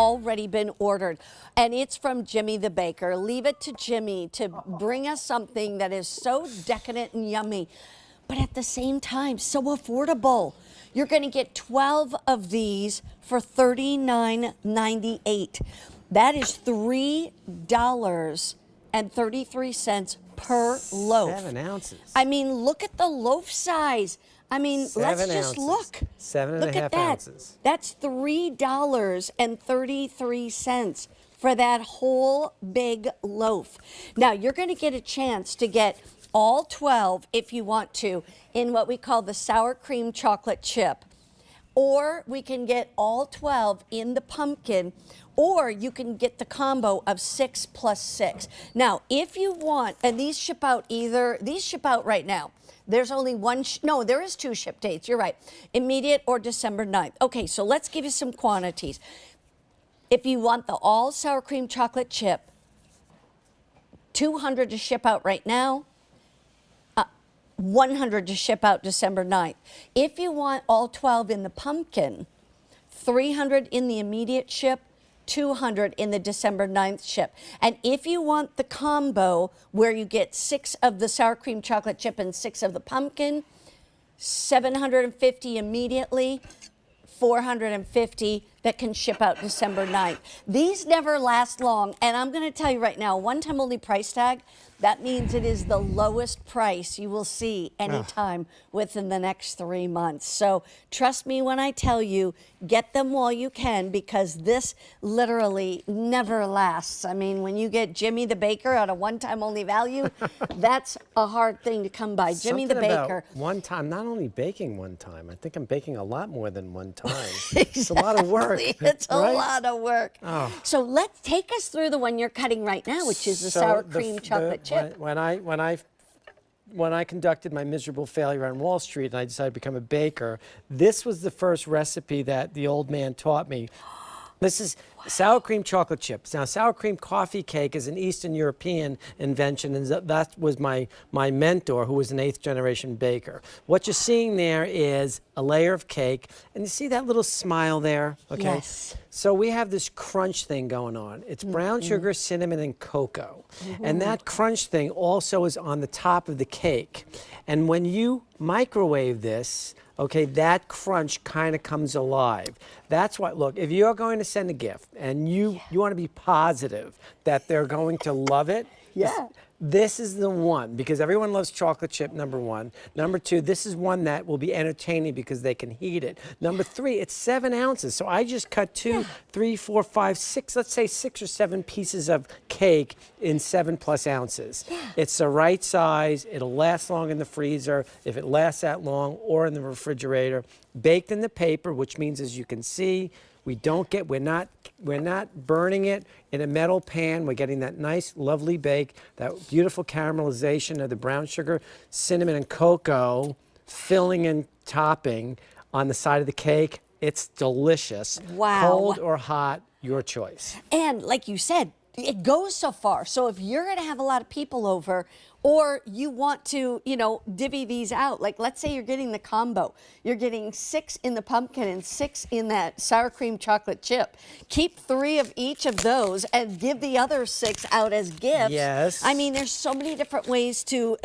already been ordered. And it's from Jimmy the Baker. Leave it to Jimmy to bring us something that is so decadent and yummy, but at the same time, so affordable. You're going to get 12 of these for $39.98. That is $3.33 per loaf. 7 ounces. I mean, look at the loaf size. I mean, let's just look. 7.5 ounces. That's $3.33 for that whole big loaf. Now, you're going to get a chance to get all 12 if you want to in what we call the sour cream chocolate chip. Or we can get all 12 in the pumpkin, or you can get the combo of 6 plus 6. Now, if you want, and these ship out right now. There's only one, no, there is 2 ship dates, you're right. Immediate or December 9th. Okay, so let's give you some quantities. If you want the all sour cream chocolate chip, 200 to ship out right now, 100 to ship out December 9th. If you want all 12 in the pumpkin, 300 in the immediate ship, 200 in the December 9th ship. And if you want the combo where you get 6 of the sour cream chocolate chip and 6 of the pumpkin, 750 immediately, 450 that can ship out December 9th. These never last long, and I'm going to tell you right now, one-time only price tag, that means it is the lowest price you will see anytime within the next 3 months. So trust me when I tell you, get them while you can, because this literally never lasts. I mean, when you get Jimmy the Baker at a one-time only value, that's a hard thing to come by. Jimmy the Baker. One time, not only baking one time, I think I'm baking a lot more than one time. It's a lot of work. It's a lot of work. Oh. So let's take us through the one you're cutting right now, which is the sour cream chocolate chip. When I conducted my miserable failure on Wall Street and I decided to become a baker, this was the first recipe that the old man taught me. This is sour cream chocolate chips. Now, sour cream coffee cake is an Eastern European invention, and that was my mentor, who was an 8th generation baker. What you're seeing there is a layer of cake, and you see that little smile there? Okay. Yes. So we have this crunch thing going on. It's brown sugar, cinnamon, and cocoa. And that crunch thing also is on the top of the cake. And when you microwave this, okay, that crunch kind of comes alive. That's why, look, if you're going to send a gift and you want to be positive that they're going to love it, this is the one, because everyone loves chocolate chip, number 1. Number 2, this is one that will be entertaining because they can heat it. Number 3, it's 7 ounces. So I just cut 2, 3, 4, 5, 6, let's say 6 or 7 pieces of cake in 7 plus ounces. It's the right size. It'll last long in the freezer, if it lasts that long, or in the refrigerator. Baked in the paper, which means, as you can see, we're not burning it in a metal pan. We're getting that nice, lovely bake, that beautiful caramelization of the brown sugar, cinnamon, and cocoa filling and topping on the side of the cake. It's delicious. Wow. Cold or hot, your choice. And like you said, it goes so far. So if you're going to have a lot of people over, or you want to, divvy these out, like let's say you're getting the combo. You're getting 6 in the pumpkin and 6 in that sour cream chocolate chip. Keep 3 of each of those and give the other 6 out as gifts. Yes. I mean, there's so many different ways to,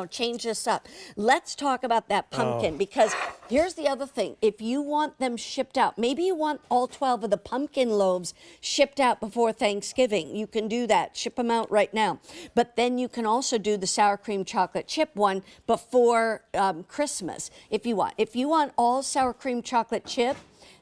change this up. Let's talk about that pumpkin, because here's the other thing. If you want them shipped out, maybe you want all 12 of the pumpkin loaves shipped out before Thanksgiving. You can do that. Ship them out right now. But then you can also do the sour cream chocolate chip one before Christmas if you want. If you want all sour cream chocolate chip,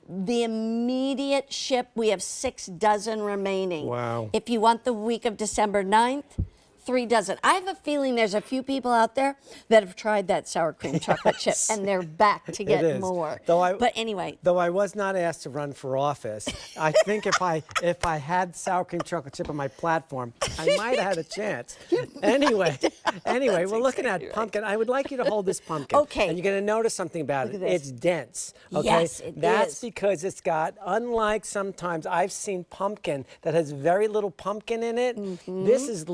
the immediate ship, we have 6 dozen remaining. Wow. If you want the week of December 9th, 3 dozen. I have a feeling there's a few people out there that have tried that sour cream chocolate chip and they're back to get more. But anyway. Though I was not asked to run for office, I think if I had sour cream chocolate chip on my platform, I might have had a chance. Anyway, we're looking at pumpkin. I would like you to hold this pumpkin. Okay. And you're going to notice something about it. It's dense. Okay? Yes, it That's is. because it's got, unlike sometimes I've seen pumpkin that has very little pumpkin in it. This is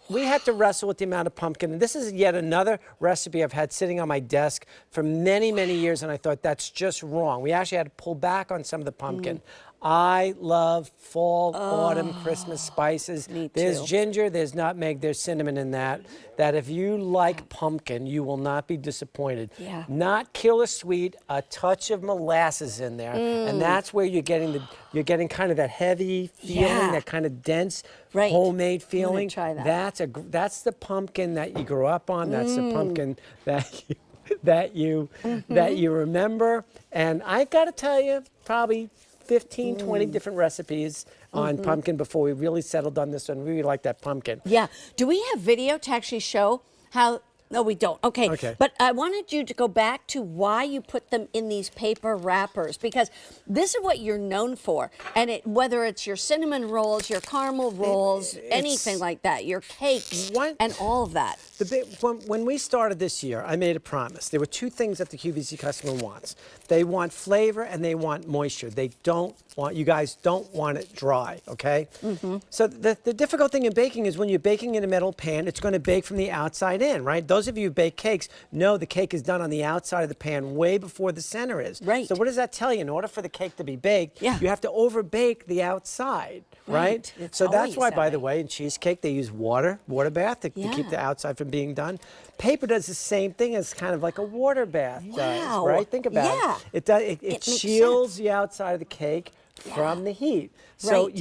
we had to wrestle with the amount of pumpkin. And this is yet another recipe I've had sitting on my desk for many, many years, and I thought that's just wrong. We actually had to pull back on some of the pumpkin. I love fall, autumn, Christmas spices. Me There's too. ginger, there's nutmeg, there's cinnamon in that. That if you like pumpkin, you will not be disappointed. Yeah. Not killer sweet, a touch of molasses in there, and that's where you're getting kind of that heavy feeling, Yeah. that kind of dense Right. homemade I'm gonna feeling. try that. That's the pumpkin that you grew up on. That's the pumpkin that you remember. And I got to tell you, probably 15, 20 different recipes on pumpkin before we really settled on this one. We really like that pumpkin. Yeah. Do we have video to actually show how? No, we don't. Okay. Okay. But I wanted you to go back to why you put them in these paper wrappers, because this is what you're known for. And whether it's your cinnamon rolls, your caramel rolls, anything like that, your cakes, and all of that. When we started this year, I made a promise. There were two things that the QVC customer wants. They want flavor and they want moisture. You guys don't want it dry, okay? So the difficult thing in baking is when you're baking in a metal pan, it's going to bake from the outside in, right? Those of you who bake cakes know the cake is done on the outside of the pan way before the center is. Right. So what does that tell you? In order for the cake to be baked, Yeah. you have to over-bake the outside, right? It's So that's always why, that by the way. way, in cheesecake, they use water bath to keep the outside from being done. Paper does the same thing as kind of like a water bath does, Wow. right? Think about Yeah. it. It makes shields the outside of the cake from the heat. So Right.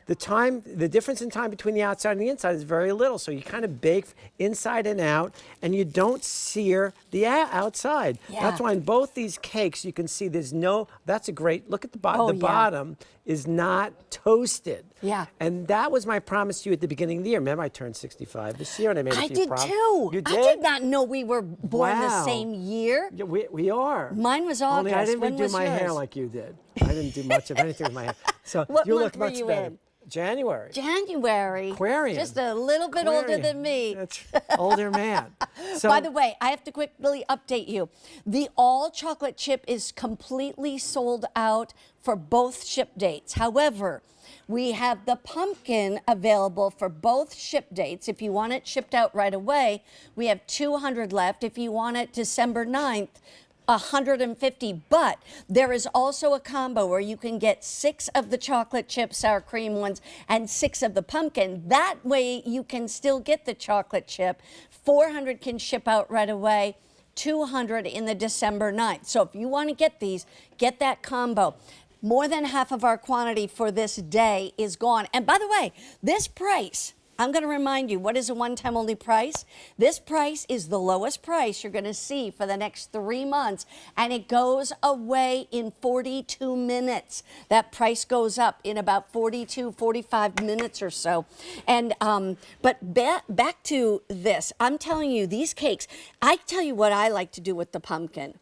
the difference in time between the outside and the inside is very little. So you kind of bake inside and out, and you don't sear the outside. Yeah. That's why in both these cakes you can see that's a great, look at the bottom. Oh, The yeah. bottom is not toasted. Yeah. And that was my promise to you at the beginning of the year. Remember, I turned 65 this year, and I made a I few did promises. too. You did? I did not know we were born the Wow. same year. Yeah, we are. Mine was Only I August. didn't When do was my hair yours? like you did. I didn't do much of anything with my hair. So What you month look were much you better. in? January. January. Aquarian. Just a little bit older Aquarian. than me. That's older man. So, By the way, I have to quickly update you. The all chocolate chip is completely sold out for both ship dates. However, we have the pumpkin available for both ship dates. If you want it shipped out right away, we have 200 left. If you want it December 9th, 150, but there is also a combo where you can get 6 of the chocolate chip sour cream ones and 6 of the pumpkin. That way you can still get the chocolate chip. 400 can ship out right away, 200 in the December 9th. So if you want to get these, get that combo. More than half of our quantity for this day is gone. And by the way, this price, I'm going to remind you, what is a one-time only price? This price is the lowest price you're going to see for the next 3 months, and it goes away in 42 minutes. That price goes up in about 42, 45 minutes or so. And but back to this, I'm telling you, these cakes, I tell you what I like to do with the pumpkin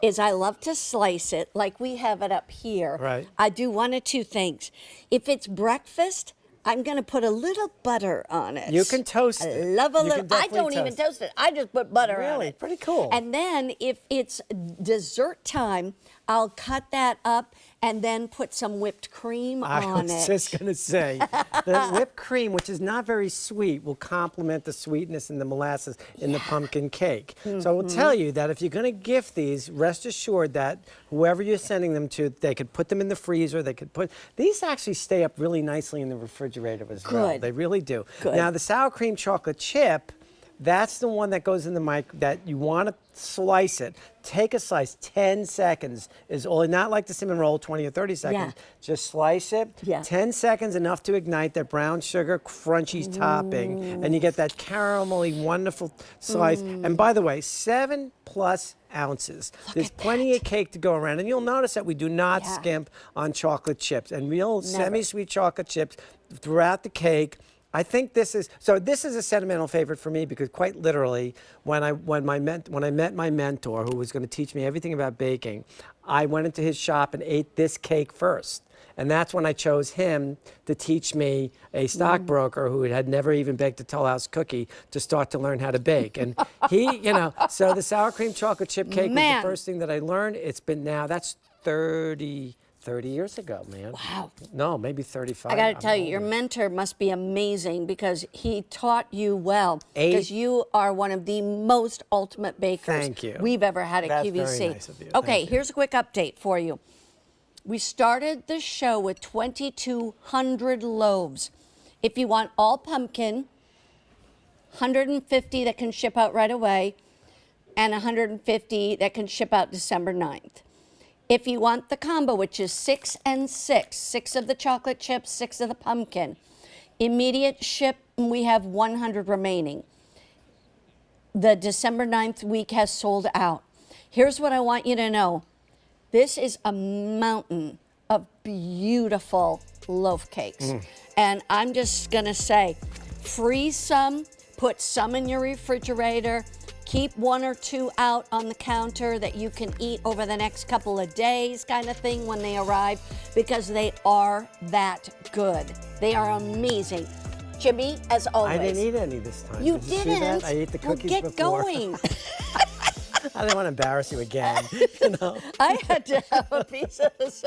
is I love to slice it like we have it up here. Right. I do one of two things. If it's breakfast, I'm going to put a little butter on it. You can toast I it. love a You little. can I definitely don't even toast it. I just put butter on Really? it. Pretty cool. And then if it's dessert time, I'll cut that up and then put some whipped cream I on was it. just going to say, the whipped cream, which is not very sweet, will complement the sweetness and the molasses in the pumpkin cake. So I will tell you that if you're going to gift these, rest assured that whoever you're sending them to, they could put them in the freezer. These actually stay up really nicely in the refrigerator as well. Good. They really do. Good. Now, the sour cream chocolate chip, that's the one that goes in the mic that you want to slice it. Take a slice, 10 seconds is all, not like the cinnamon roll, 20 or 30 seconds. Yeah. Just slice it, Yeah. 10 seconds, enough to ignite that brown sugar crunchy topping, and you get that caramelly, wonderful slice. And by the way, 7+ ounces. There's at plenty that. of cake to go around, and you'll notice that we do not Yeah. skimp on chocolate chips, and real Never. semi-sweet chocolate chips throughout the cake. I think this is a sentimental favorite for me because quite literally, when I met my mentor who was going to teach me everything about baking, I went into his shop and ate this cake first. And that's when I chose him to teach me, a stockbroker who had never even baked a Toll House cookie, to start to learn how to bake. And he, so the sour cream chocolate chip cake was Man. the first thing that I learned. It's been that's 30 years ago, man. Wow. No, maybe 35. I got to I'm tell you, your older. mentor must be amazing because he taught you well. 8 Because you are one of the most ultimate bakers Thank you. we've ever had at That's QVC. very nice of you. Okay, Thank you. here's a quick update for you. We started the show with 2,200 loaves. If you want all pumpkin, 150 that can ship out right away, and 150 that can ship out December 9th. If you want the combo, which is 6 and 6, 6 of the chocolate chips, 6 of the pumpkin, immediate ship, we have 100 remaining. The December 9th week has sold out. Here's what I want you to know. This is a mountain of beautiful loaf cakes. And I'm just gonna say, freeze some, put some in your refrigerator, keep 1 or 2 out on the counter that you can eat over the next couple of days kind of thing when they arrive, because they are that good. They are amazing. Jimmy, as always. I didn't eat any this time. You Did didn't? see that? I ate the cookies well, get before. going. I didn't want to embarrass you again. You know? I had to have a piece of this.